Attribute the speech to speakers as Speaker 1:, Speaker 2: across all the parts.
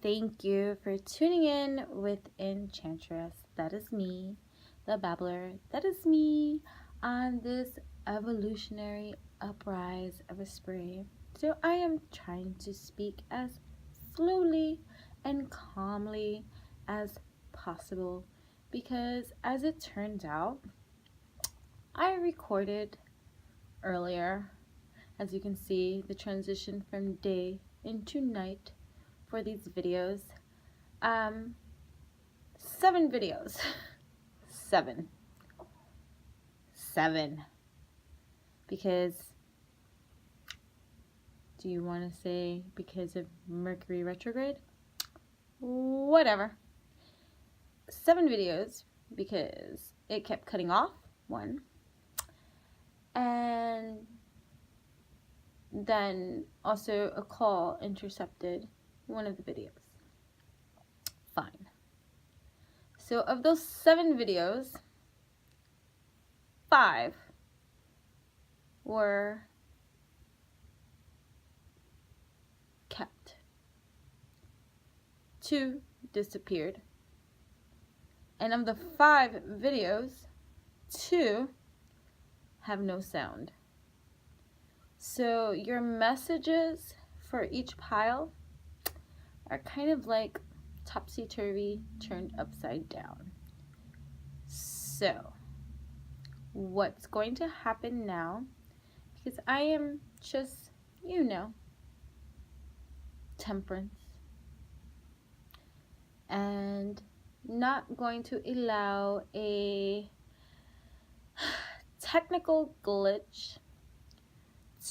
Speaker 1: Thank you for tuning in with Enchantress. That is me, the babbler. That is me on this evolutionary uprise of a spree. So I am trying to speak as slowly and calmly as possible because, as it turns out, I recorded earlier. As you can see, the transition from day into night for these videos. 7 videos. 7. Because, do you want to say because of Mercury retrograde? Whatever. 7 videos because it kept cutting off, 1. And then also a call intercepted one of the videos. Fine. So of those 7 videos, 5 were kept. 2 disappeared. And of the 5 videos, 2 have no sound. So your messages for each pile are kind of like topsy-turvy turned upside down. So what's going to happen now, because I am just, temperance, and not going to allow a technical glitch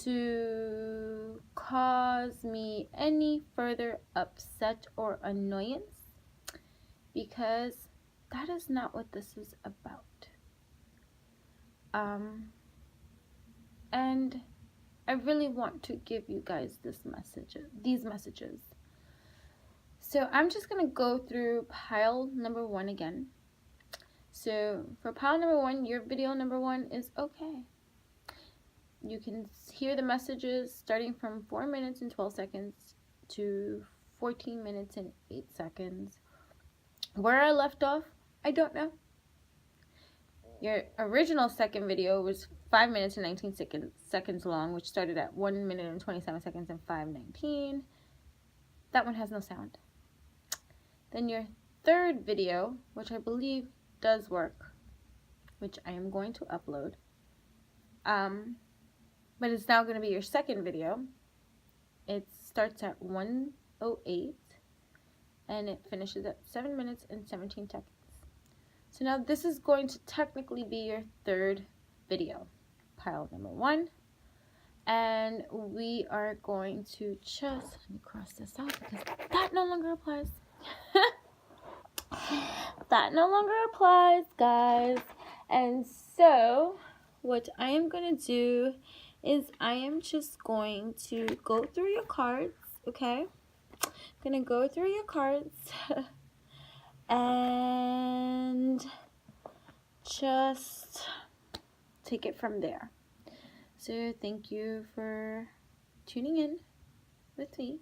Speaker 1: to cause me any further upset or annoyance, because that is not what this is about. And I really want to give you guys these messages. So I'm just going to go through pile number 1 again. So for pile number 1, your video number 1 is okay. You can hear the messages starting from 4 minutes and 12 seconds to 14 minutes and 8 seconds. Where I left off, I don't know. Your original second video was 5 minutes and 19 seconds long, which started at 1 minute and 27 seconds and 5:19. That one has no sound. Then your third video, which I believe does work, which I am going to upload, but it's now going to be your second video. It starts at 1:08 and it finishes at 7 minutes and 17 seconds. So now this is going to technically be your third video, pile number 1. And we are going to just, let me cross this out because that no longer applies. That no longer applies, guys. And so what I am going to do is I am just going to go through your cards, okay? I'm going to go through your cards and just take it from there. So thank you for tuning in with me.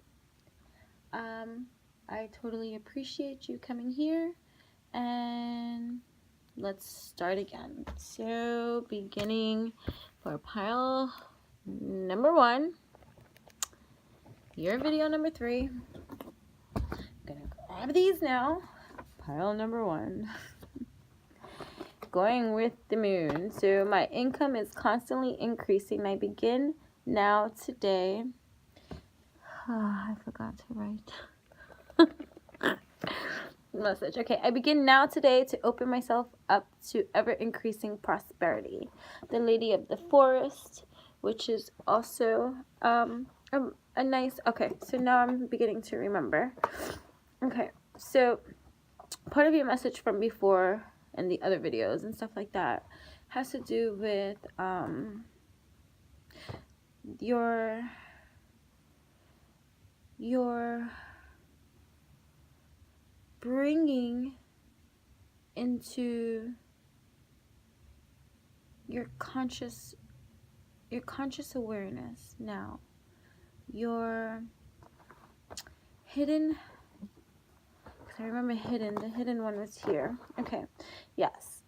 Speaker 1: I totally appreciate you coming here, and let's start again. So beginning for pile number 1, your video number 3. I'm gonna grab these now. Pile number 1. Going with the moon. So my income is constantly increasing. I begin now today. I forgot to write. Message. Okay, I begin now today to open myself up to ever-increasing prosperity. The Lady of the Forest, which is also a nice... Okay, so now I'm beginning to remember. Okay, so part of your message from before and the other videos and stuff like that has to do with your bringing into your conscious awareness now your hidden I remember hidden. The hidden one was here. Okay. Yes.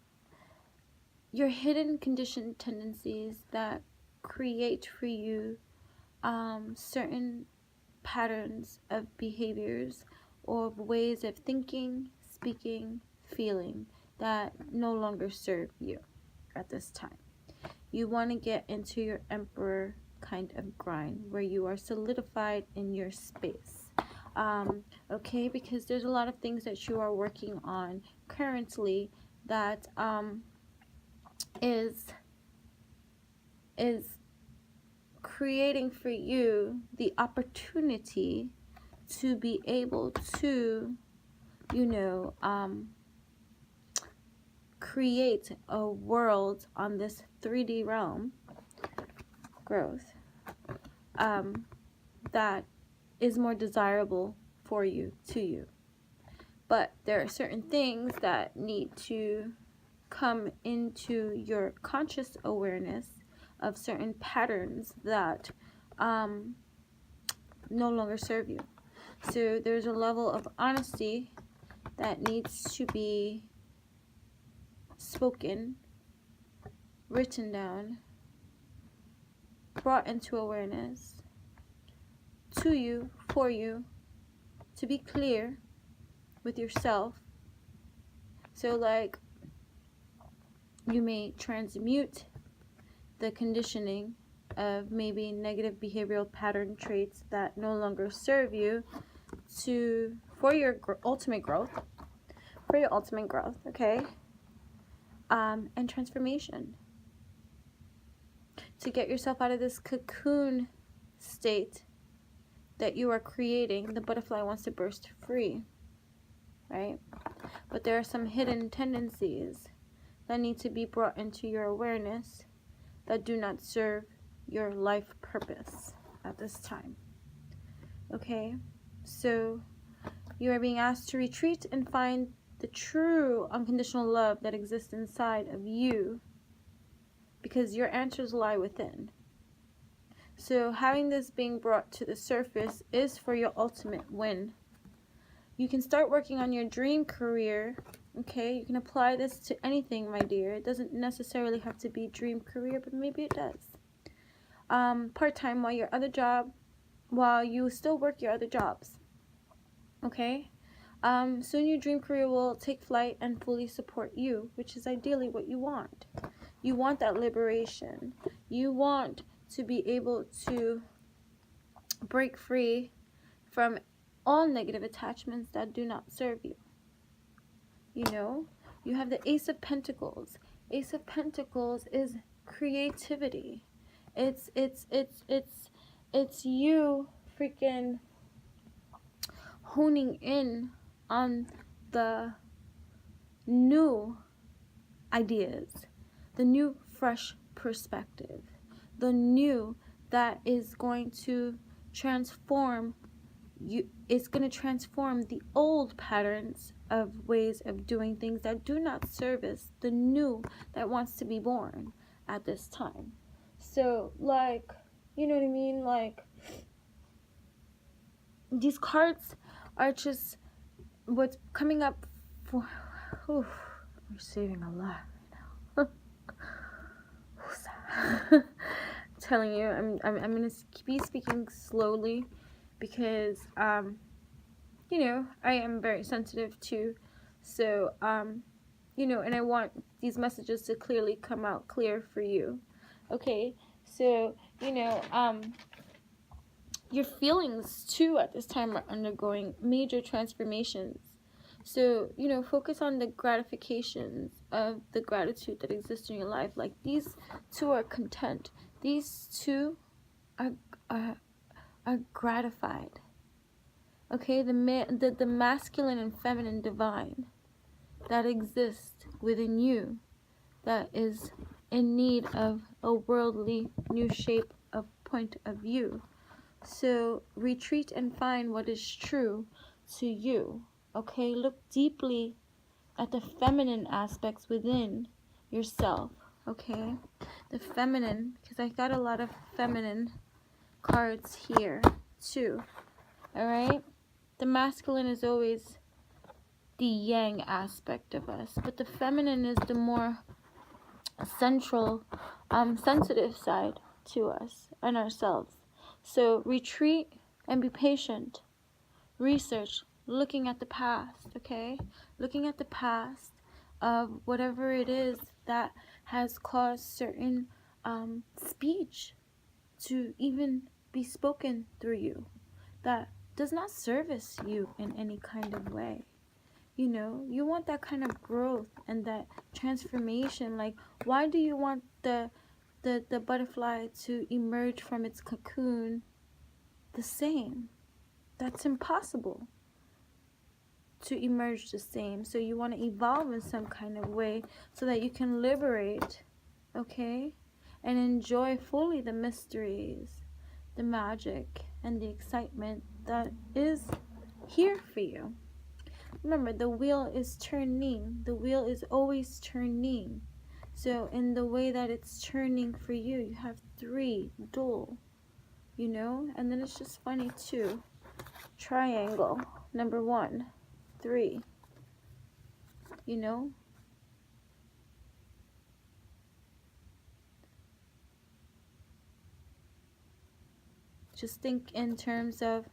Speaker 1: Your hidden conditioned tendencies that create for you certain patterns of behaviors or of ways of thinking, speaking, feeling that no longer serve you at this time. You want to get into your emperor kind of grind where you are solidified in your space. Okay, because there's a lot of things that you are working on currently that is creating for you the opportunity to be able to, you know, create a world on this 3D realm growth that is more desirable for you, to you. But there are certain things that need to come into your conscious awareness of certain patterns that no longer serve you. So there's a level of honesty that needs to be spoken, written down, brought into awareness, to you, for you, to be clear with yourself. So like, you may transmute the conditioning of maybe negative behavioral pattern traits that no longer serve you for your ultimate growth, okay, and transformation, to get yourself out of this cocoon state that you are creating. The butterfly wants to burst free, right? But there are some hidden tendencies that need to be brought into your awareness that do not serve your life purpose at this time. Okay, so you are being asked to retreat and find the true unconditional love that exists inside of you, because your answers lie within. So having this being brought to the surface is for your ultimate win. You can start working on your dream career. Okay, you can apply this to anything, my dear. It doesn't necessarily have to be dream career, but maybe it does. Part-time while you still work your other jobs. Okay? Soon your dream career will take flight and fully support you, which is ideally what you want. You want that liberation. You want to be able to break free from all negative attachments that do not serve you. You know, you have the Ace of Pentacles. Ace of Pentacles is creativity. It's you freaking honing in on the new ideas, the new fresh perspective, the new that is going to transform you. It's going to transform the old patterns of ways of doing things that do not service the new that wants to be born at this time. So like, you know what I mean, like, these cards are just what's coming up for. We're saving a lot right now. Telling you, I'm gonna be speaking slowly because you know, I am very sensitive too. So you know, and I want these messages to clearly come out clear for you. Okay, so you know, your feelings too at this time are undergoing major transformations. So, you know, focus on the gratifications of the gratitude that exists in your life. Like, these two are content. These two are gratified. Okay, the masculine and feminine divine that exists within you, that is in need of a worldly new shape of point of view. So retreat and find what is true to you. Okay, look deeply at the feminine aspects within yourself. Okay, the feminine, because I got a lot of feminine cards here too. All right, the masculine is always the yang aspect of us, but the feminine is the more central, sensitive side to us and ourselves. So retreat and be patient. Research, looking at the past, okay? Looking at the past of whatever it is that has caused certain speech to even be spoken through you that does not service you in any kind of way. You know, you want that kind of growth and that transformation. Like, why do you want the butterfly to emerge from its cocoon the same? That's impossible to emerge the same. So you want to evolve in some kind of way so that you can liberate, okay, and enjoy fully the mysteries, the magic, and the excitement that is here for you. Remember, the wheel is turning. The wheel is always turning. So in the way that it's turning for you, you have 3 dual, you know, and then it's just funny too. Triangle, number 1, 3, you know. Just think in terms of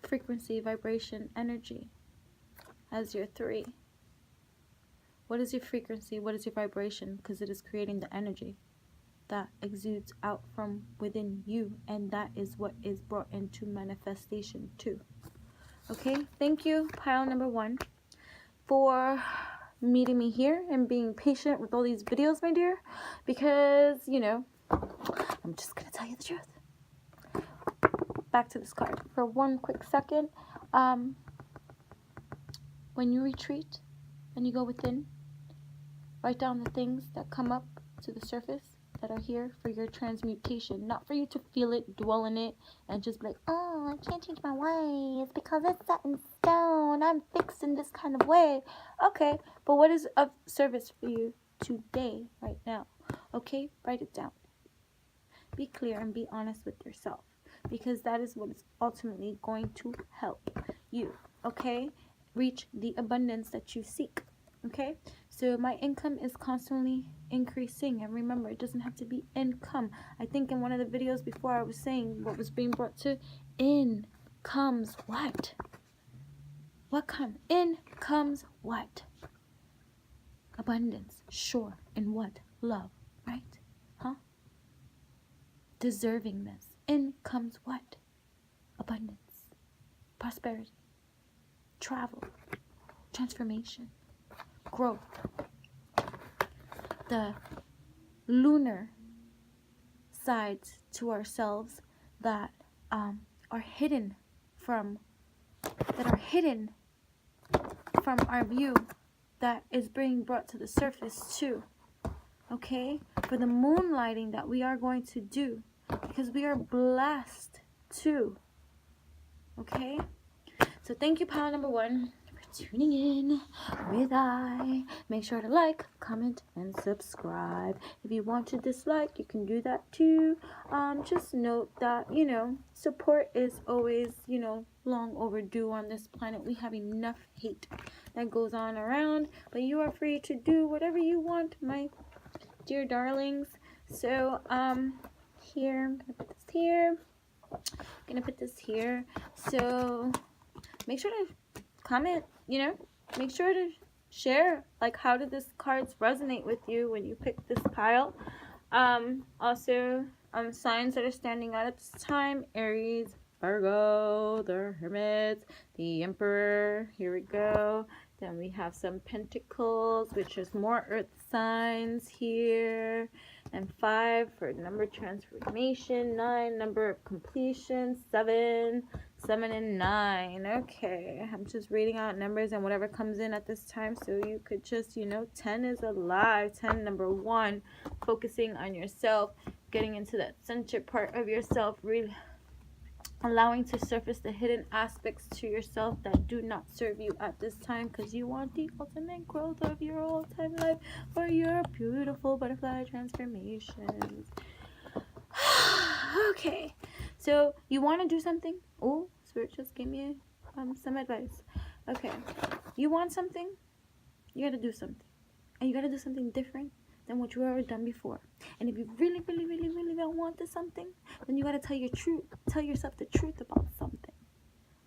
Speaker 1: frequency, vibration, energy as your 3. What is your frequency? What is your vibration? Because it is creating the energy that exudes out from within you, and that is what is brought into manifestation too. Okay, thank you, pile number 1, for meeting me here and being patient with all these videos, my dear, because, you know, I'm just gonna tell you the truth. Back to this card for one quick second. When you retreat and you go within, write down the things that come up to the surface that are here for your transmutation, not for you to feel it, dwell in it, and just be like, oh, I can't change my ways because it's set in stone. I'm fixed in this kind of way. Okay, but what is of service for you today, right now? Okay, write it down. Be clear and be honest with yourself, because that is what is ultimately going to help you, okay? Reach the abundance that you seek, okay? So my income is constantly increasing, and remember, it doesn't have to be income. I think in one of the videos before I was saying what was being brought to in comes what? What comes? In comes what? Abundance. Sure. In what? Love, right? Huh? Deservingness. In comes what? Abundance, prosperity, travel, transformation, growth. The lunar sides to ourselves that are hidden from our view, that is being brought to the surface too. Okay, for the moonlighting that we are going to do, because we are blessed too. Okay, so thank you, pile number 1, for tuning in with I. Make sure to like, comment, and subscribe. If you want to dislike, you can do that too. Just note that, you know, support is always, you know, long overdue on this planet. We have enough hate that goes on around, but you are free to do whatever you want, my dear darlings. So here, I'm gonna put this here, gonna put this here. So make sure to comment, you know, make sure to share, like, how did this cards resonate with you when you picked this pile. Also, signs that are standing out at this time: Aries, Virgo, the Hermit, the Emperor. Here we go. Then we have some Pentacles, which is more earth signs here. And 5 for number transformation. 9, number of completion. 7 and 9. Okay, I'm just reading out numbers and whatever comes in at this time, so you could just, you know, 10 is alive. 10, number 1, focusing on yourself, getting into that center part of yourself, really allowing to surface the hidden aspects to yourself that do not serve you at this time, because you want the ultimate growth of your all-time life for your beautiful butterfly transformations. Okay, so you want to do something. Oh, Spirit just gave me some advice. Okay, you want something, you gotta do something. And you gotta do something different than what you ever done before. And if you really, really, really, really don't want this something, then you gotta tell yourself the truth about something.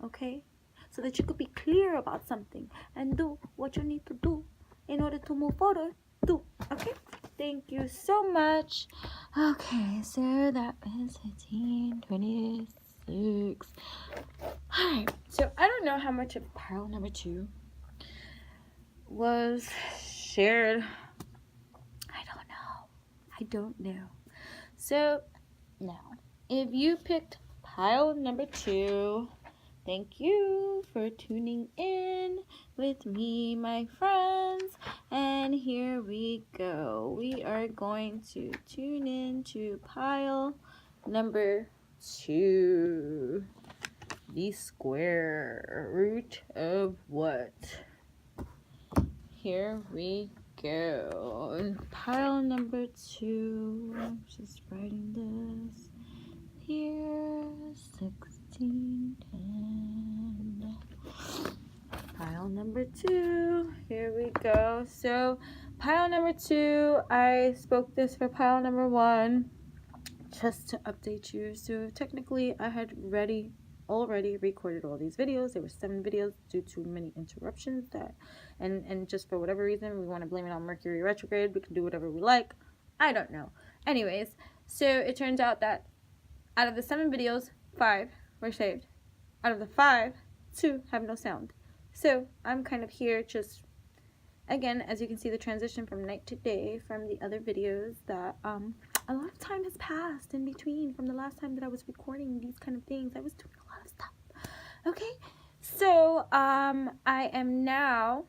Speaker 1: Okay? So that you could be clear about something and do what you need to do in order to move forward. Do. Okay? Thank you so much. Okay, so that is 15:26. Alright, so I don't know how much of pile number 2 was shared. I don't know. So now, if you picked pile number 2, thank you for tuning in with me, my friends. And here we go. We are going to tune in to pile number 2. The square root of what? Here we go. Pile number 2. I'm just writing this here. 1610. Pile number 2. Here we go. So pile number 2, I spoke this for pile number 1 just to update you. So technically I had already recorded all these videos. There were 7 videos due to many interruptions that and just for whatever reason we want to blame it on Mercury retrograde. We can do whatever we like. I don't know. Anyways, so it turns out that out of the 7 videos, 5 were saved. Out of the 5, 2 have no sound. So I'm kind of here just, again, as you can see the transition from night to day from the other videos, that a lot of time has passed in between from the last time that I was recording these kind of things. I was doing a lot of stuff. Okay, so I am now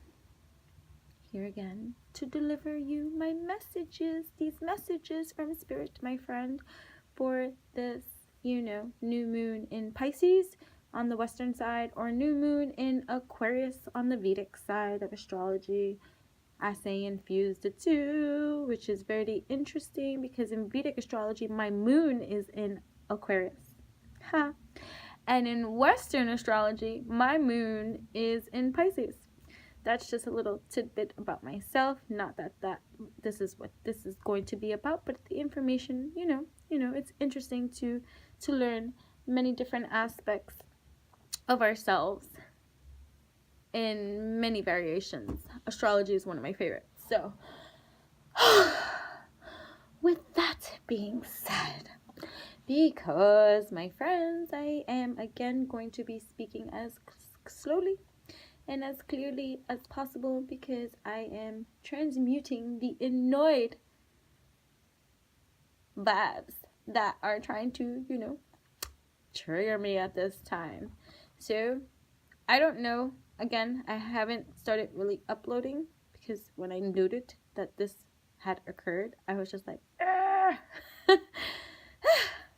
Speaker 1: here again to deliver you my messages, these messages from Spirit, my friend, for this, new moon in Pisces on the western side, or new moon in Aquarius on the Vedic side of astrology. I say infused the 2, which is very interesting because in Vedic astrology, my moon is in Aquarius. Ha! And in Western astrology, my moon is in Pisces. That's just a little tidbit about myself. Not that this is what this is going to be about, but the information, it's interesting to learn many different aspects of ourselves in many variations. Astrology is one of my favorites. So, with that being said, because my friends, I am again going to be speaking as slowly and as clearly as possible because I am transmuting the annoyed vibes that are trying to, trigger me at this time. So, I don't know. Again, I haven't started really uploading because when I noted that this had occurred, I was just like,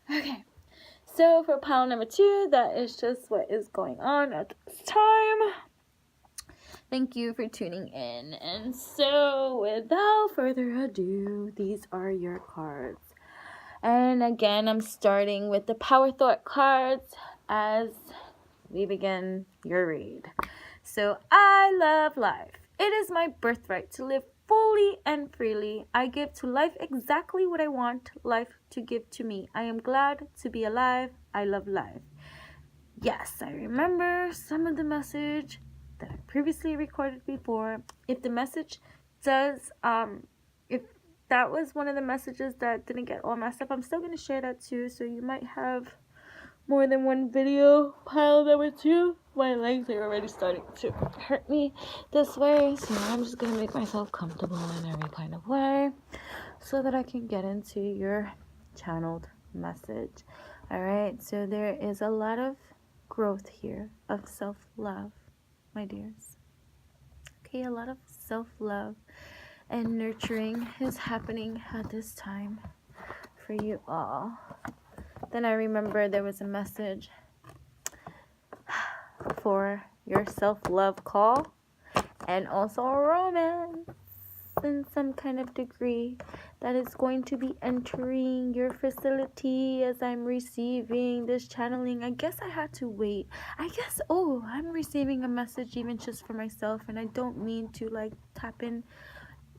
Speaker 1: okay. So for pile number 2, that is just what is going on at this time. Thank you for tuning in. And so without further ado, these are your cards. And again, I'm starting with the Power Thought cards as we begin your read. So, I love life. It is my birthright to live fully and freely. I give to life exactly what I want life to give to me. I am glad to be alive. I love life. Yes, I remember some of the message that I previously recorded before. If the message does, if that was one of the messages that didn't get all messed up, I'm still going to share that too. So you might have more than one video. Pile number 2. My legs are already starting to hurt me this way, so I'm just gonna make myself comfortable in every kind of way so that I can get into your channeled message. Alright, so there is a lot of growth here of self-love, my dears. Okay, a lot of self-love and nurturing is happening at this time for you all. Then I remember there was a message for your self-love call and also romance in some kind of degree that is going to be entering your facility as I'm receiving this channeling. I guess I had to wait. I'm receiving a message even just for myself, and I don't mean to like tap in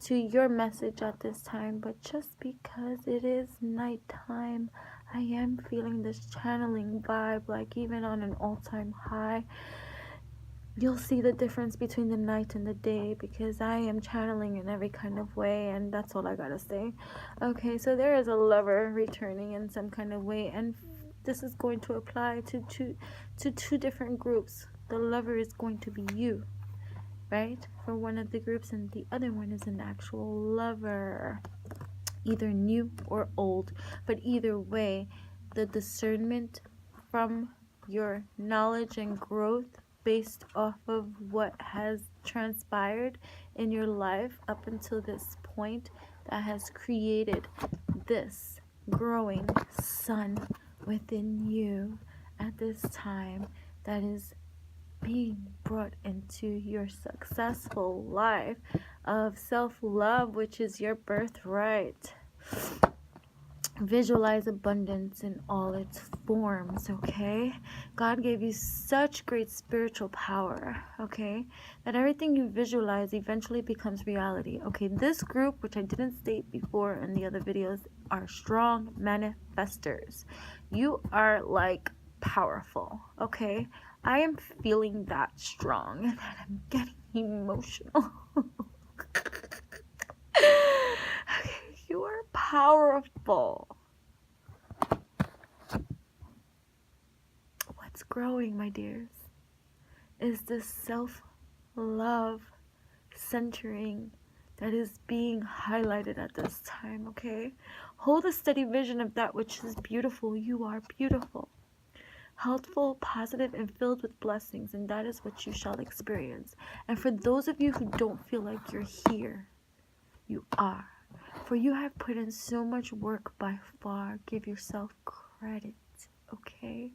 Speaker 1: to your message at this time, but just because it is nighttime, I am feeling this channeling vibe, like even on an all-time high. You'll see the difference between the night and the day, because I am channeling in every kind of way, and that's all I gotta say. Okay, so there is a lover returning in some kind of way, and this is going to apply to two different groups. The lover is going to be you, right, for one of the groups, and the other one is an actual lover, either new or old. But either way, the discernment from your knowledge and growth based off of what has transpired in your life up until this point, that has created this growing sun within you at this time, that is being brought into your successful life of self-love, which is your birthright. Visualize abundance in all its forms, okay? God gave you such great spiritual power, okay, that everything you visualize eventually becomes reality. Okay, this group, which I didn't state before in the other videos, are strong manifestors. You are like powerful, okay? I am feeling that strong and I'm getting emotional. Okay, you are powerful. What's growing, my dears, is this self-love centering that is being highlighted at this time, okay? Hold a steady vision of that which is beautiful. You are beautiful, healthful, positive, and filled with blessings, and that is what you shall experience. And for those of you who don't feel like you're here, you are. For you have put in so much work by far. Give yourself credit, okay?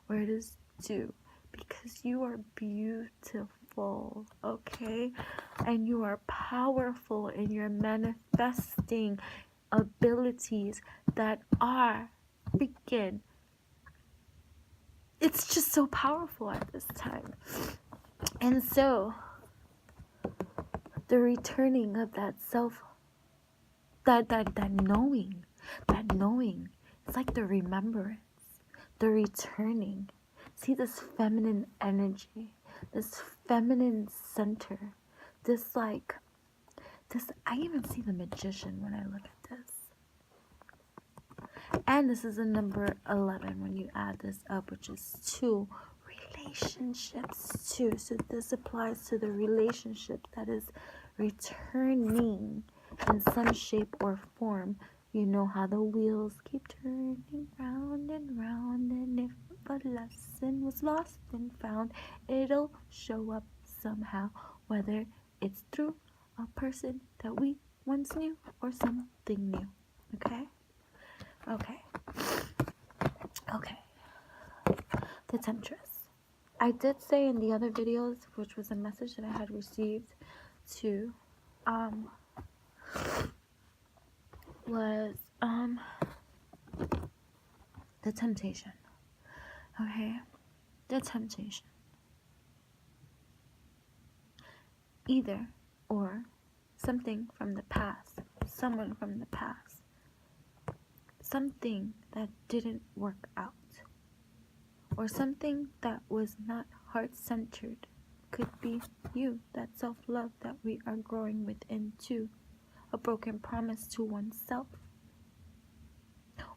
Speaker 1: Where it is due. Because you are beautiful, okay? And you are powerful in your manifesting abilities that are freaking... It's just so powerful at this time. And so, the returning of that self, that knowing, it's like the remembrance, the returning. See this feminine energy, this feminine center, this I even see the magician when I look at this. And this is a number 11 when you add this up, which is 2. Relationships too. So this applies to the relationship that is returning in some shape or form. You know how the wheels keep turning round and round, and if a lesson was lost and found, it'll show up somehow, whether it's through a person that we once knew or something new. Okay. The Temptress. I did say in the other videos, which was a message that I had received to was the temptation. Okay, the temptation. Either or, something from the past, someone from the past, something that didn't work out, or something that was not heart-centered. Could be you, that self-love that we are growing within too. A broken promise to oneself,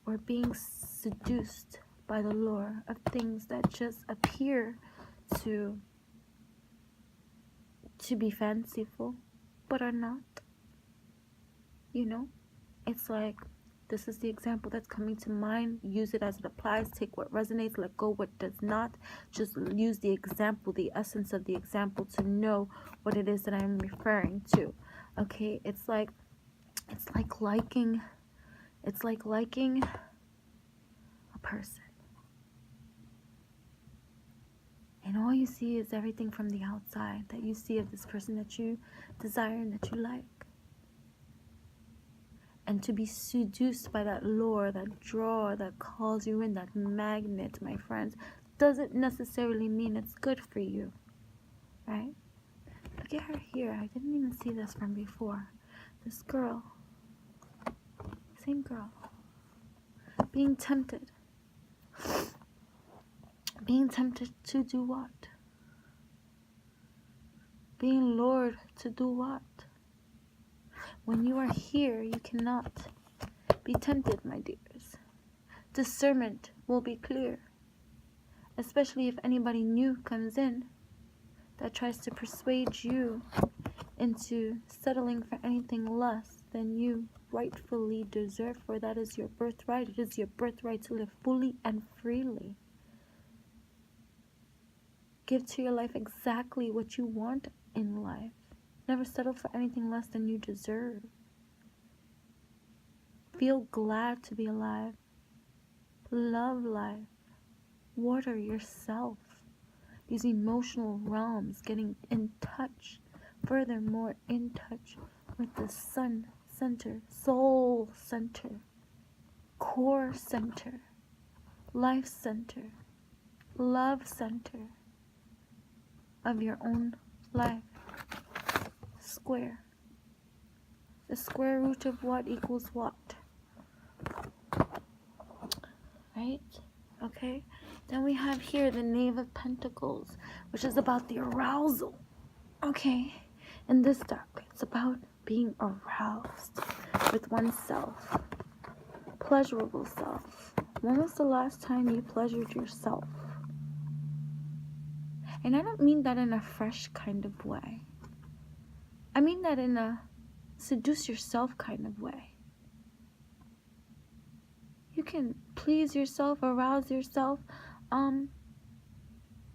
Speaker 1: or being seduced by the lure of things that just appear to be fanciful but are not. You know, it's like, this is the example that's coming to mind. Use it as it applies. Take what resonates, let go what does not. Just use the example, the essence of the example, to know what it is that I'm referring to. Okay, it's like liking a person, and all you see is everything from the outside that you see of this person that you desire and that you like. and to be seduced by that lure, that draw that calls you in, that magnet, my friends, doesn't necessarily mean it's good for you, right? Look at her here. I didn't even see this from before. This girl, same girl, being tempted. Being tempted to do what? Being lured to do what? When you are here, you cannot be tempted, my dears. Discernment will be clear, especially if anybody new comes in that tries to persuade you into settling for anything less than you rightfully deserve, for that is your birthright. It is your birthright to live fully and freely. Give to your life exactly what you want in life. Never settle for anything less than you deserve. Feel glad to be alive. Love life. Water yourself. These emotional realms, getting in touch, furthermore in touch with the sun center, soul center, core center, life center, love center of your own life. Square. The square root of what equals what? Right? Okay? Then we have here the Knave of Pentacles, which is about the arousal. Okay? In this deck, it's about being aroused with oneself. Pleasurable self. When was the last time you pleasured yourself? And I don't mean that in a fresh kind of way. I mean that in a seduce yourself kind of way. You can please yourself, arouse yourself,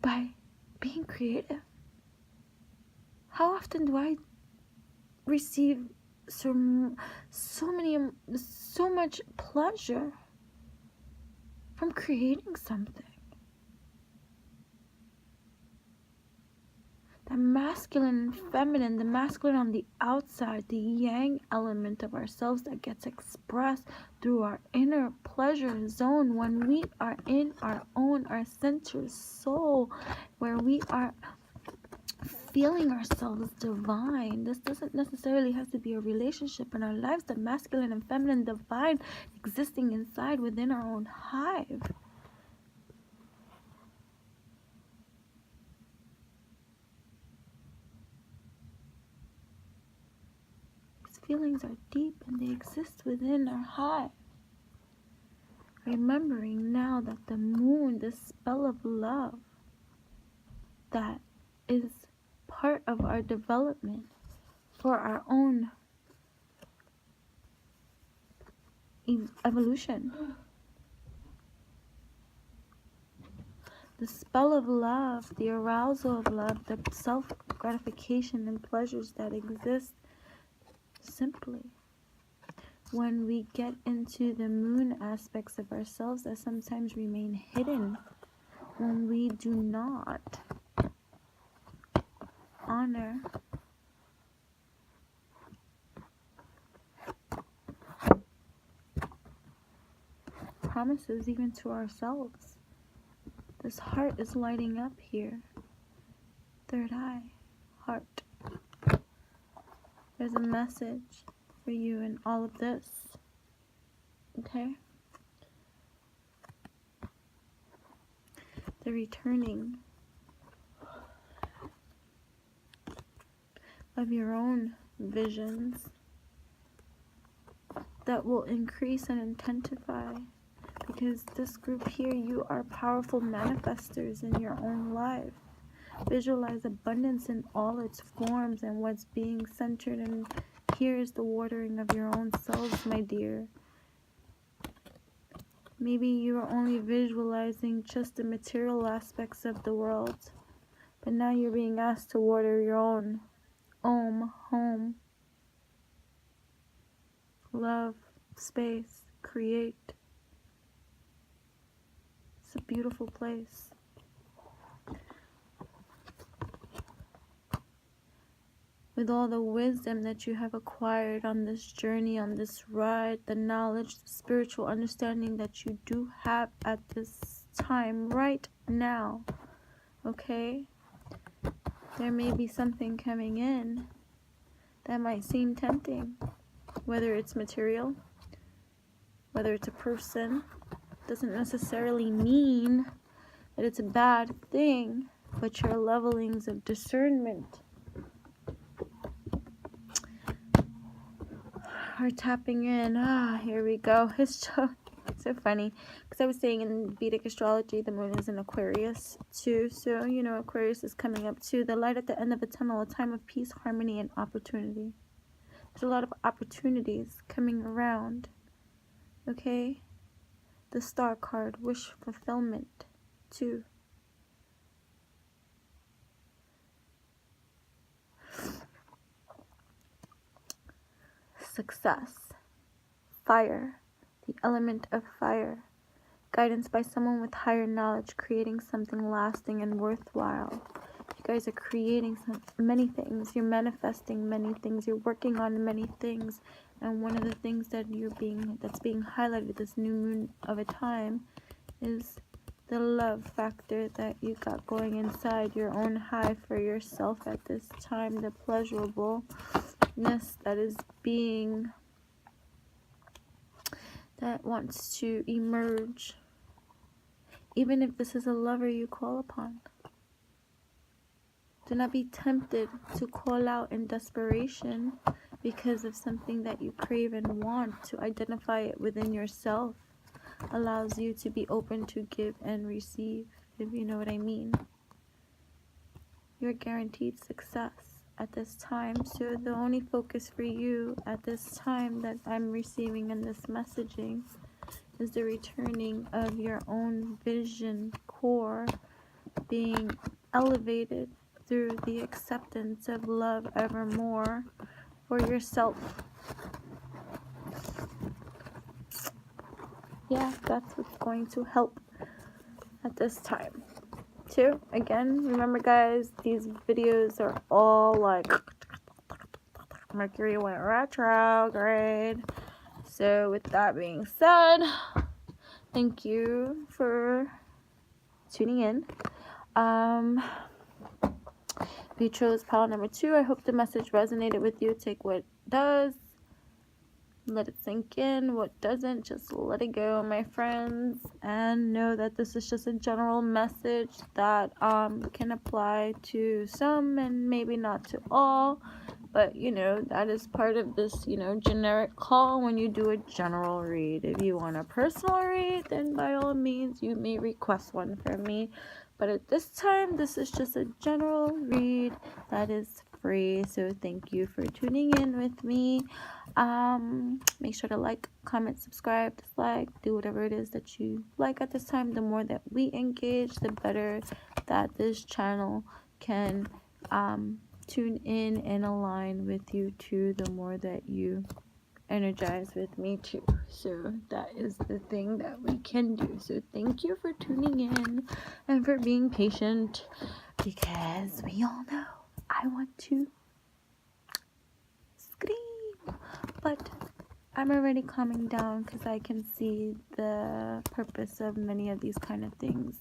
Speaker 1: by being creative. How often do I receive so much pleasure from creating something? The masculine and feminine, the masculine on the outside, the yang element of ourselves that gets expressed through our inner pleasure zone when we are in our center soul, where we are feeling ourselves divine. This doesn't necessarily have to be a relationship in our lives. The masculine and feminine divine existing inside within our own hive. Feelings are deep and they exist within our hive. Remembering now that the moon, the spell of love, that is part of our development for our own evolution. The spell of love, the arousal of love, the self-gratification and pleasures that exist simply when we get into the moon aspects of ourselves that sometimes remain hidden when we do not honor promises even to ourselves. This heart is lighting up here. Third eye, heart. There's a message for you in all of this. Okay? The returning of your own visions that will increase and intensify, because this group here, you are powerful manifestors in your own life. Visualize abundance in all its forms and what's being centered, and here is the watering of your own selves, my dear. Maybe you are only visualizing just the material aspects of the world, but now you're being asked to water your own home. Love, space, create. It's a beautiful place. with all the wisdom that you have acquired on this journey, on this ride, the knowledge, the spiritual understanding that you do have at this time, right now, okay? There may be something coming in that might seem tempting, whether it's material, whether it's a person. Doesn't necessarily mean that it's a bad thing, but your levelings of discernment are tapping in. Here we go. It's so funny, because I was saying in Vedic astrology, the moon is in Aquarius too. So, you know, Aquarius is coming up too. The light at the end of the tunnel, a time of peace, harmony, and opportunity. There's a lot of opportunities coming around. Okay? The star card, wish fulfillment too. Success. Fire. The element of fire. Guidance by someone with higher knowledge, creating something lasting and worthwhile. You guys are creating many things. You're manifesting many things. You're working on many things. And one of the things that that's being highlighted this new moon of a time is the love factor that you got going inside, your own high for yourself at this time, the pleasurableness that is being, that wants to emerge, even if this is a lover you call upon. Do not be tempted to call out in desperation because of something that you crave and want. To identify it within yourself allows you to be open to give and receive, if you know what I mean. You're guaranteed success at this time. So the only focus for you at this time that I'm receiving in this messaging is the returning of your own vision core being elevated through the acceptance of love evermore for yourself. Yeah, that's what's going to help at this time too. Again, remember guys, these videos are all like Mercury went retrograde. So with that being said, thank you for tuning in. If you chose pile number 2, I hope the message resonated with you. Take what does, let it sink in. What doesn't, just let it go, my friends. And know that this is just a general message that can apply to some and maybe not to all. But, you know, that is part of this, you know, generic call when you do a general read. If you want a personal read, then by all means, you may request one from me. But at this time, this is just a general read that is free. So thank you for tuning in with me. Make sure to like, comment, subscribe, dislike, do whatever it is that you like at this time. The more that we engage, the better that this channel can tune in and align with you too, the more that you energize with me too. So that is the thing that we can do. So thank you for tuning in and for being patient, because we all know I want to scream, but I'm already calming down because I can see the purpose of many of these kind of things,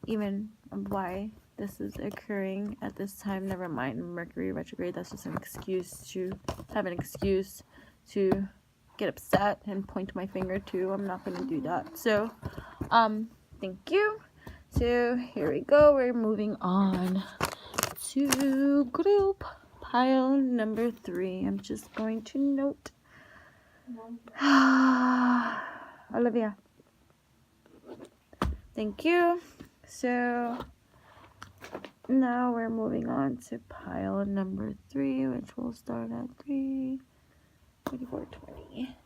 Speaker 1: even why this is occurring at this time. Never mind Mercury retrograde, that's just an excuse to have an excuse to get upset and point my finger to. I'm not going to do that. So thank you. So here we go, we're moving on to group pile number 3. I'm just going to note Olivia, thank you. So now we're moving on to pile number 3, which will start at 3, 24, 20.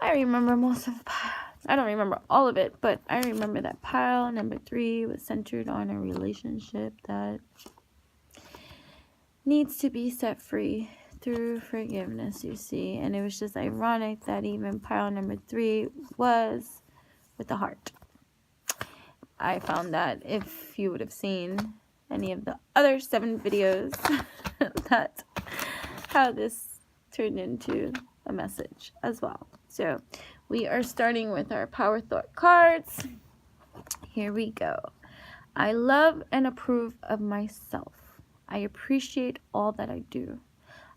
Speaker 1: I remember most of the pile. I don't remember all of it, but I remember that pile number 3 was centered on a relationship that needs to be set free through forgiveness, you see. And it was just ironic that even pile number 3 was with the heart. I found that if you would have seen any of the other 7 videos. That's how this turned into a message as well. So we are starting with our Power Thought cards. Here we go. I love and approve of myself. I appreciate all that I do.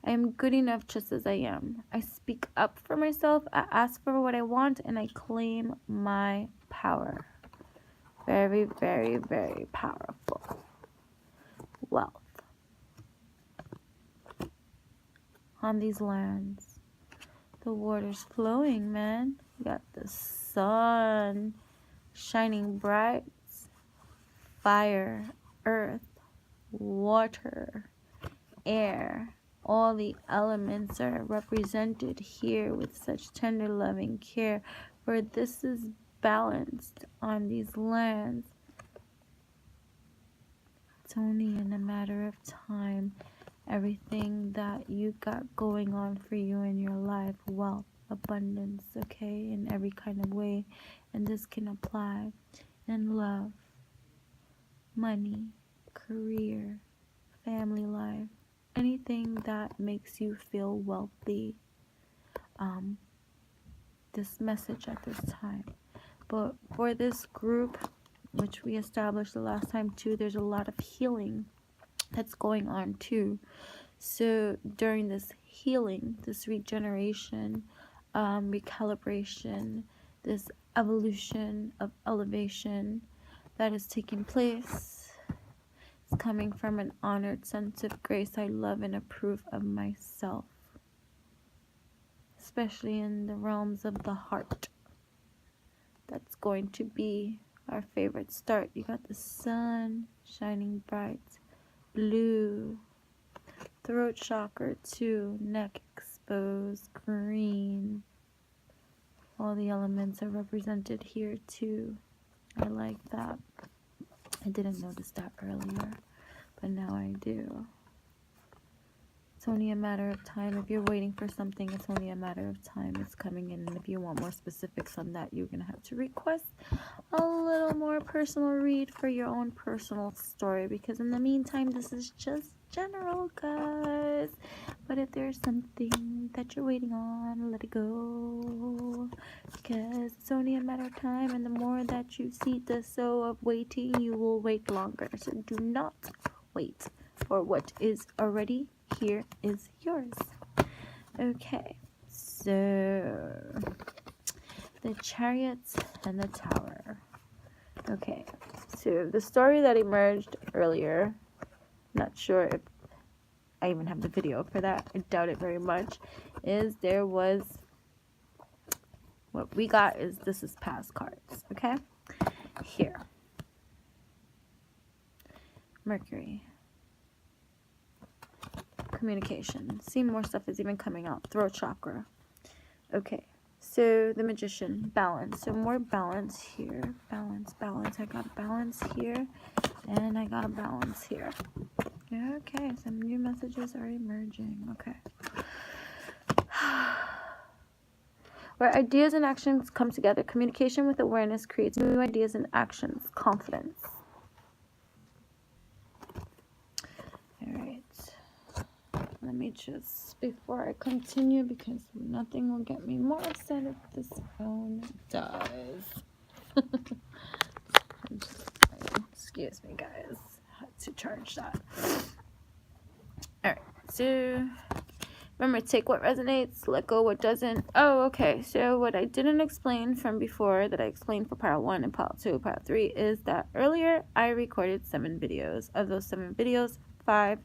Speaker 1: I am good enough just as I am. I speak up for myself. I ask for what I want, and I claim my power. Very, very, very powerful. Wealth. On these lands, the water's flowing, man. You got the sun shining bright. Fire, earth, water, air, all the elements are represented here with such tender loving care, for this is balanced on these lands. It's only in a matter of time. Everything that you got going on for you in your life, wealth, abundance, okay, in every kind of way, and this can apply in love, money, career, family life, anything that makes you feel wealthy. This message at this time. But for this group, which we established the last time too, there's a lot of healing that's going on too. So during this healing, this regeneration, recalibration, this evolution of elevation that is taking place, it's coming from an honored sense of grace. I love and approve of myself, especially in the realms of the heart. That's going to be our favorite start. You got the sun shining bright, blue, throat chakra too, neck exposed, green. All the elements are represented here too. I like that. I didn't notice that earlier, but now I do. It's only a matter of time. If you're waiting for something, it's only a matter of time. It's coming in. And if you want more specifics on that, you're going to have to request a little more personal read for your own personal story. Because in the meantime, this is just general, guys. But if there's something that you're waiting on, let it go. Because it's only a matter of time. And the more that you see the soul of waiting, you will wait longer. So do not wait for what is already here is yours. Okay, so the Chariots and the Tower. Okay, so the story that emerged earlier, not sure if I even have the video for that, I doubt it very much, is there was, what we got is, this is past cards, okay? Here. Mercury. Communication. See, more stuff is even coming out. Throat chakra. Okay, so the Magician. Balance. So more balance here. Balance, balance. I got balance here, and I got a balance here. Okay, some new messages are emerging. Okay. Where ideas and actions come together, communication with awareness creates new ideas and actions. Confidence. Alright. Let me just, before I continue, because nothing will get me more upset if this phone dies. Excuse me, guys. I had to charge that. Alright, so remember, take what resonates, let go what doesn't. Oh, okay. So what I didn't explain from before that I explained for Pile 1 and Pile 2, Pile 3 is that earlier I recorded 7 videos. Of those 7 videos, 5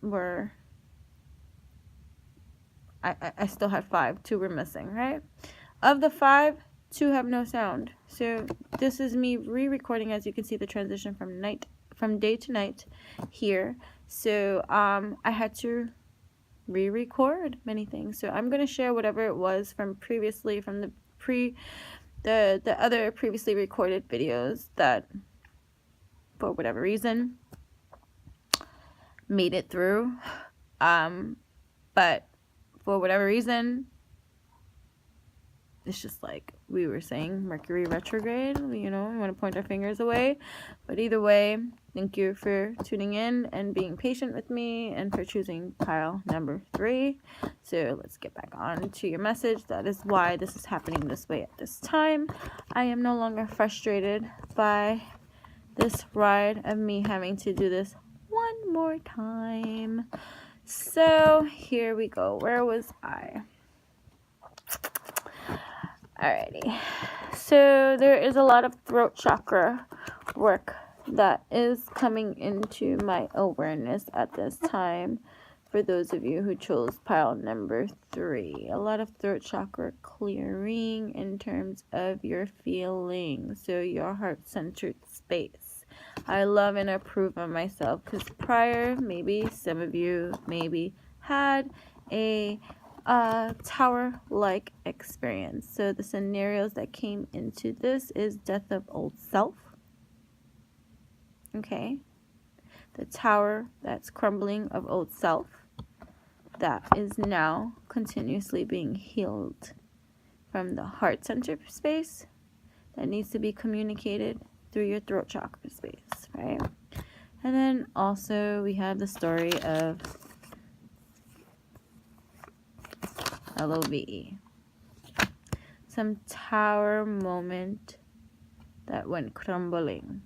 Speaker 1: were, I still had 5. 2 were missing, right? Of the 5, 2 have no sound. So this is me re-recording, as you can see the transition from day to night here. So I had to re-record many things. So I'm going to share whatever it was from previously, from the other previously recorded videos that for whatever reason made it through, but for whatever reason it's just like we were saying Mercury retrograde. You know, we want to point our fingers away. But either way, thank you for tuning in and being patient with me and for choosing pile number 3. So let's get back on to your message. That is why this is happening this way at this time. I am no longer frustrated by this ride of me having to do this one more time. So here we go. Where was I? Alrighty. So there is a lot of throat chakra work that is coming into my awareness at this time. For those of you who chose pile number 3, a lot of throat chakra clearing in terms of your feelings, so your heart-centered space. I love and approve of myself because prior, maybe some of you maybe had a tower-like experience. So the scenarios that came into this is death of old self. Okay. The tower that's crumbling of old self that is now continuously being healed from the heart center space that needs to be communicated through your throat chakra space, right? And then also we have the story of LOVE. Some tower moment that went crumbling.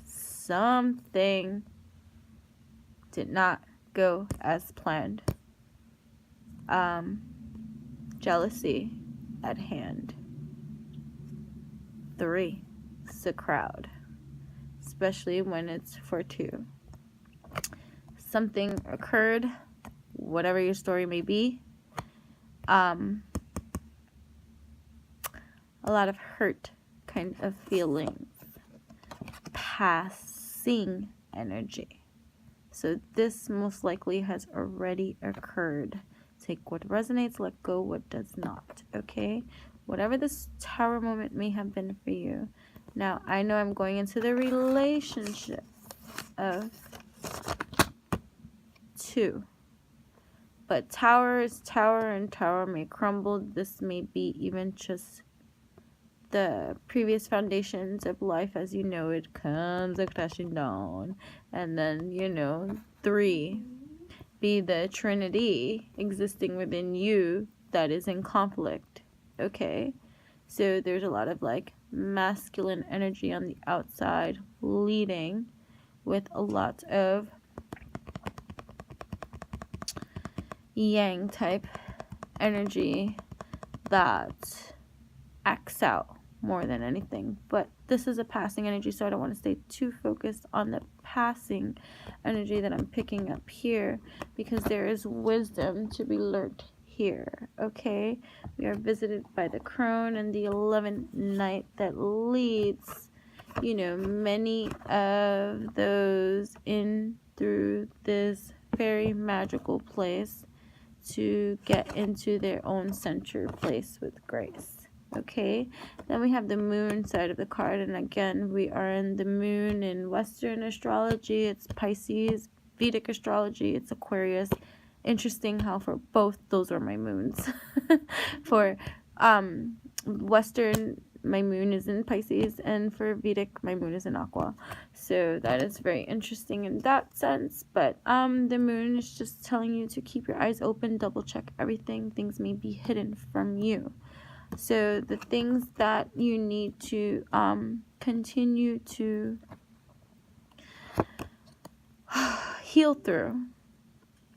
Speaker 1: Something did not go as planned. Jealousy at hand. 3, it's a crowd, especially when it's for 2. Something occurred, whatever your story may be. A lot of hurt kind of feelings, passing energy. So this most likely has already occurred. Take what resonates, let go what does not, okay? Whatever this tower moment may have been for you. Now, I know I'm going into the relationship of 2. But tower is tower and tower may crumble. This may be even just the previous foundations of life as you know it comes crashing down. And then, 3 be the trinity existing within you that is in conflict. Okay? So there's a lot of like masculine energy on the outside leading with a lot of yang type energy that acts out more than anything. But this is a passing energy, so I don't want to stay too focused on the passing energy that I'm picking up here, because there is wisdom to be learned here. Okay, we are visited by the crone and the 11th night that leads many of those in through this very magical place to get into their own center place with grace. Okay, then we have the moon side of the card, and again we are in the moon in Western astrology. It's Pisces. Vedic astrology, it's Aquarius. Interesting how for both those are my moons. For Western, my moon is in Pisces, and for Vedic, my moon is in Aqua. So that is very interesting in that sense. But the moon is just telling you to keep your eyes open, double check everything. Things may be hidden from you. So the things that you need to continue to heal through.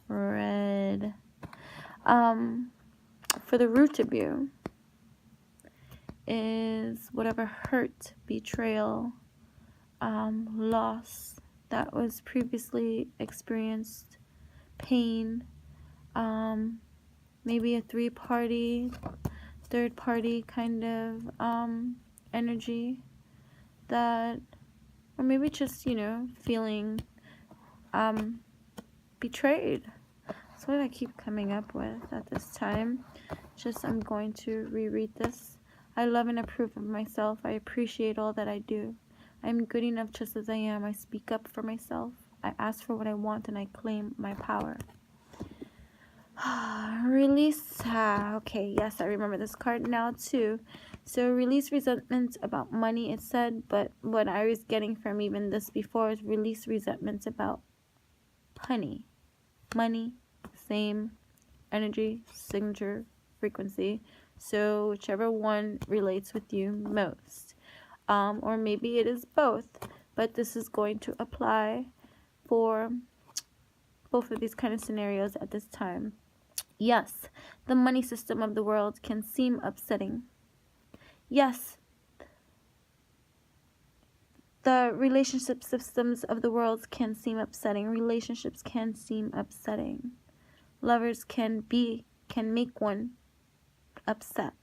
Speaker 1: Red. For the root of you is whatever hurt, betrayal, loss that was previously experienced, pain, maybe a third party kind of energy that, or maybe just feeling betrayed. That's what I keep coming up with at this time. Just I'm going to reread this. I love and approve of myself. I appreciate all that I do. I'm good enough just as I am. I speak up for myself. I ask for what I want and I claim my power. Release. Okay, yes, I remember this card now too. So release resentments about money, it said, but what I was getting from even this before is release resentments about honey. Money, same energy, signature, frequency. So whichever one relates with you most. Or maybe it is both, but this is going to apply for both of these kind of scenarios at this time. Yes, the money system of the world can seem upsetting. Yes, the relationship systems of the world can seem upsetting. Relationships can seem upsetting. Lovers can make one upset.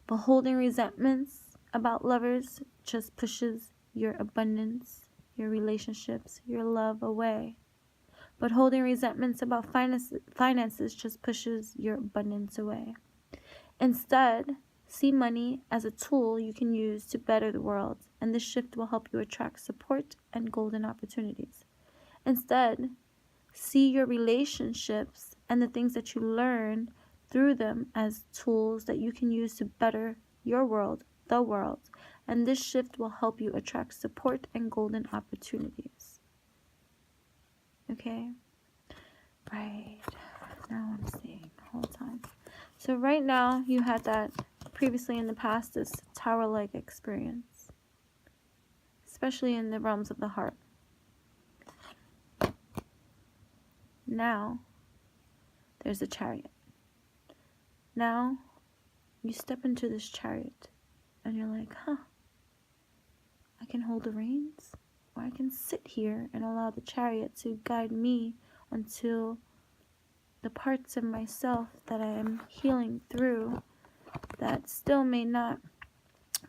Speaker 1: But holding resentments about lovers just pushes your abundance, your relationships, your love away. But holding resentments about finances just pushes your abundance away. Instead, see money as a tool you can use to better the world, and this shift will help you attract support and golden opportunities. Instead, see your relationships and the things that you learn through them as tools that you can use to better your world, the world, and this shift will help you attract support and golden opportunities. Okay? Right. Now I'm seeing the whole time. So right now, you had that previously in the past, this tower-like experience, especially in the realms of the heart. Now, there's a chariot. Now, you step into this chariot, and you're like, I can hold the reins, or I can sit here and allow the chariot to guide me until the parts of myself that I am healing through that still may not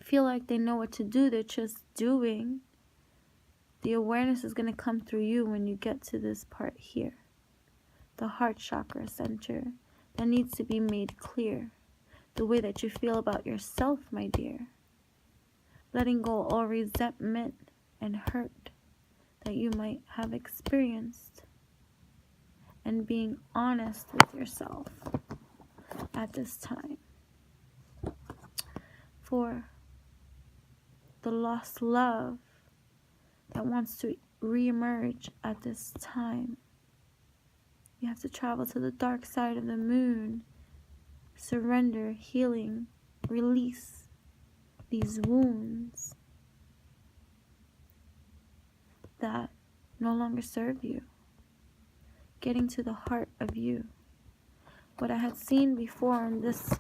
Speaker 1: feel like they know what to do, they're just doing. The awareness is going to come through you when you get to this part here, the heart chakra center, that needs to be made clear. The way that you feel about yourself, my dear. Letting go all resentment and hurt that you might have experienced, and being honest with yourself at this time. For the lost love that wants to reemerge at this time, you have to travel to the dark side of the moon, surrender, healing, release these wounds that no longer serve you. Getting to the heart of you. What I had seen before in this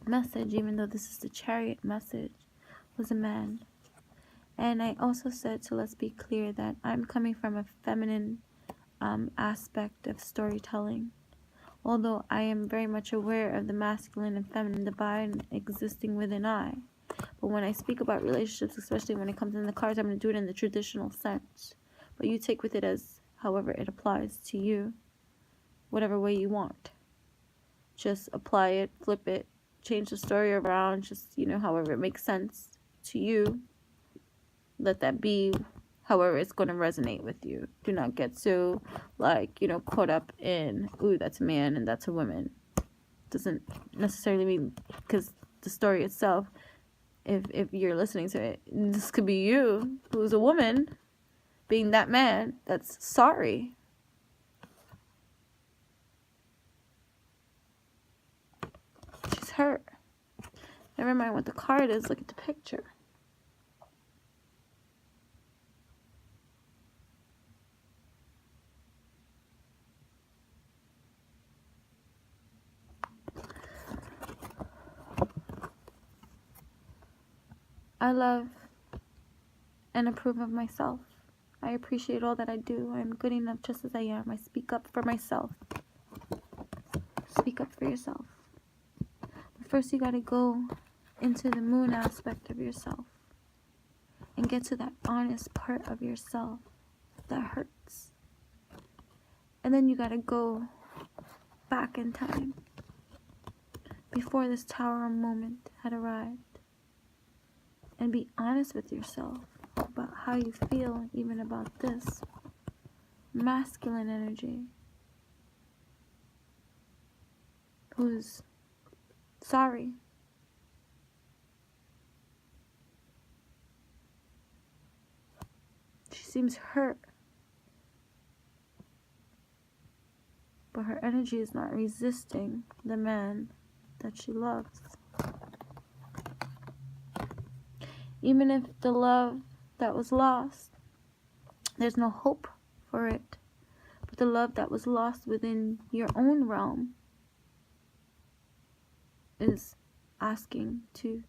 Speaker 1: message, even though this is the chariot message, was a man. And I also said, so let's be clear, that I'm coming from a feminine aspect of storytelling. Although I am very much aware of the masculine and feminine divine existing within I. But when I speak about relationships, especially when it comes in the cards, I'm going to do it in the traditional sense. But you take with it as however it applies to you, whatever way you want. Just apply it, flip it, change the story around, just, however it makes sense to you. Let that be however it's going to resonate with you. Do not get so, caught up in, ooh, that's a man and that's a woman. Doesn't necessarily mean, because the story itself, if you're listening to it, this could be you, who's a woman, being that man that's sorry. She's hurt. Never mind what the card is, look at the picture. I love and approve of myself. I appreciate all that I do. I'm good enough just as I am. I speak up for myself. Speak up for yourself. But first you gotta go into the moon aspect of yourself and get to that honest part of yourself that hurts. And then you gotta go back in time before this tower moment had arrived. And be honest with yourself about how you feel even about this masculine energy who's sorry. seems hurt. But her energy is not resisting the man that she loves. Even if the love that was lost, there's no hope for it. But the love that was lost within your own realm is asking to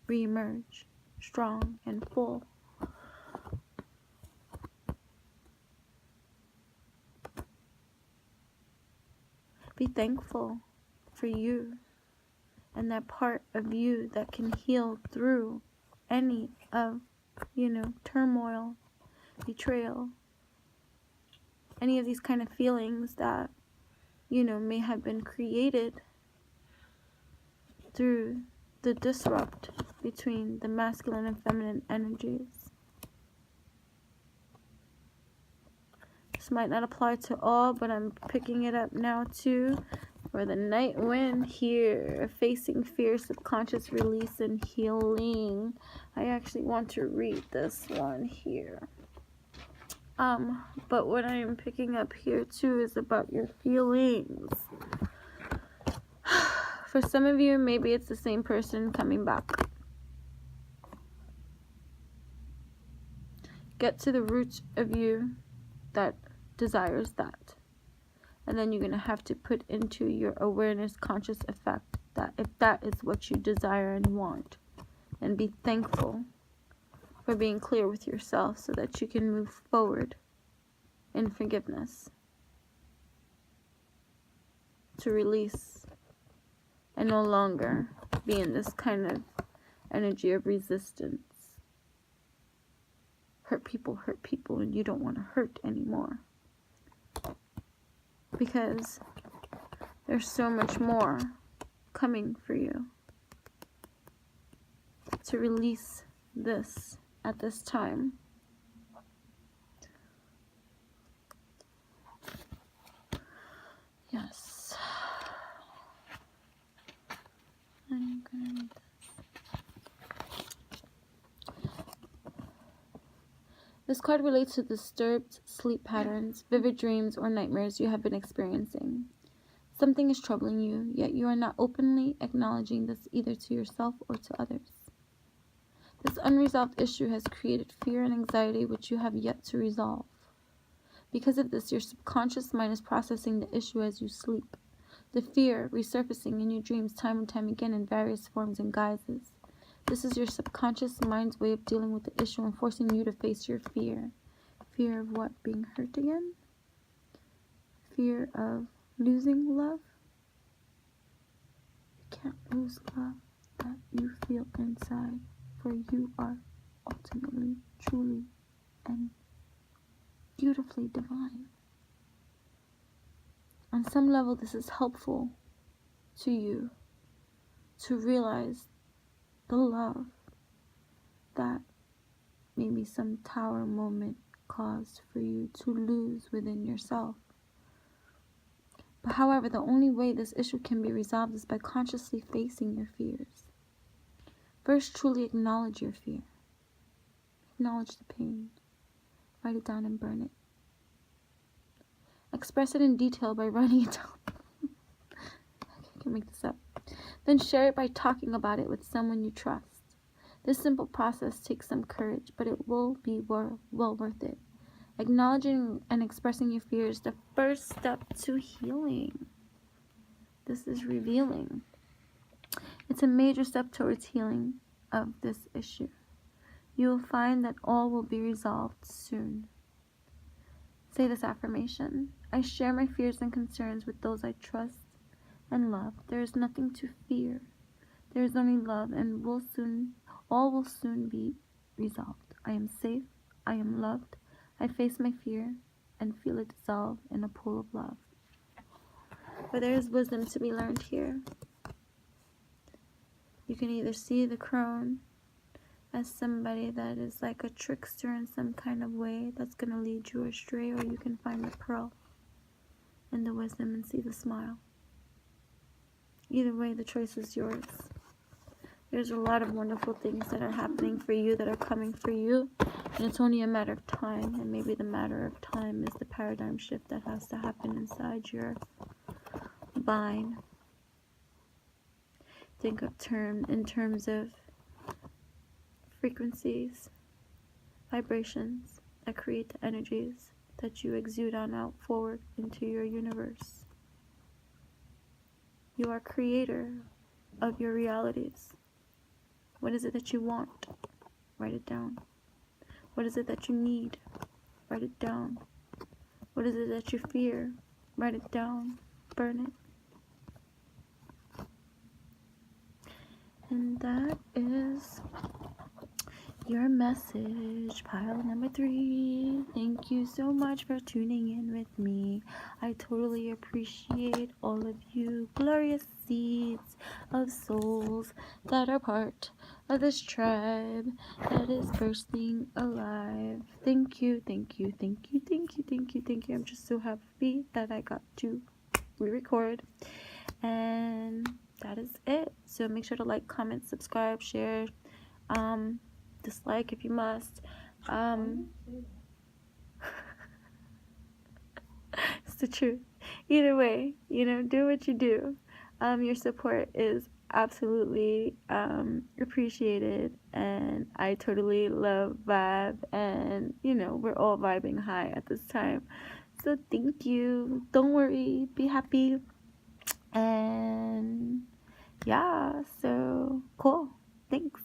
Speaker 1: reemerge strong and full. Be thankful for you and that part of you that can heal through any of, turmoil, betrayal, any of these kind of feelings that, may have been created through the disrupt between the masculine and feminine energies. This might not apply to all, but I'm picking it up now too. For the night wind here, facing fear, subconscious release and healing. I actually want to read this one here. But what I am picking up here too is about your feelings. For some of you, maybe it's the same person coming back. Get to the root of you that desires that. And then you're going to have to put into your awareness conscious effect that if that is what you desire and want, and be thankful for being clear with yourself so that you can move forward in forgiveness, to release and no longer be in this kind of energy of resistance. Hurt people, and you don't want to hurt anymore. Because there's so much more coming for you to release this at this time. Yes. I'm gonna read this. This card relates to disturbed sleep patterns, vivid dreams, or nightmares you have been experiencing. Something is troubling you, yet you are not openly acknowledging this either to yourself or to others. This unresolved issue has created fear and anxiety which you have yet to resolve. Because of this, your subconscious mind is processing the issue as you sleep. The fear resurfacing in your dreams time and time again in various forms and guises. This is your subconscious mind's way of dealing with the issue and forcing you to face your fear. Fear of what? Being hurt again? Fear of losing love? You can't lose love that you feel inside, for you are ultimately, truly, and beautifully divine. On some level, this is helpful to you to realize the love that maybe some tower moment caused for you to lose within yourself. But however, the only way this issue can be resolved is by consciously facing your fears. First, truly acknowledge your fear. Acknowledge the pain. Write it down and burn it. Express it in detail by writing it down. I can make this up. Then share it by talking about it with someone you trust. This simple process takes some courage, but it will be well worth it. Acknowledging and expressing your fears is the first step to healing. This is revealing. It's a major step towards healing of this issue. You will find that all will be resolved soon. Say this affirmation. I share my fears and concerns with those I trust and love. There is nothing to fear. There is only love, and all will soon be resolved. I am safe. I am loved. I face my fear and feel it dissolve in a pool of love. For there is wisdom to be learned here. You can either see the crone as somebody that is like a trickster in some kind of way that's going to lead you astray, or you can find the pearl and the wisdom and see the smile. Either way, the choice is yours. There's a lot of wonderful things that are happening for you, that are coming for you. And it's only a matter of time. And maybe the matter of time is the paradigm shift that has to happen inside your mind. Think of in terms of frequencies, vibrations that create the energies that you exude on out forward into your universe. You are creator of your realities. What is it that you want? Write it down. What is it that you need? Write it down. What is it that you fear? Write it down. Burn it. And that is your message, pile number 3. Thank you so much for tuning in with me. I totally appreciate all of you glorious seeds of souls that are part of this tribe that is bursting alive. Thank you, thank you, thank you, thank you, thank you, thank you. I'm just so happy that I got to re-record. And that is it. So make sure to like, comment, subscribe, share, dislike if you must. It's the truth. Either way, do what you do. Your support is absolutely appreciated, and I totally love vibe, and we're all vibing high at this time. So thank you. Don't worry, be happy. And yeah, so cool. Thanks.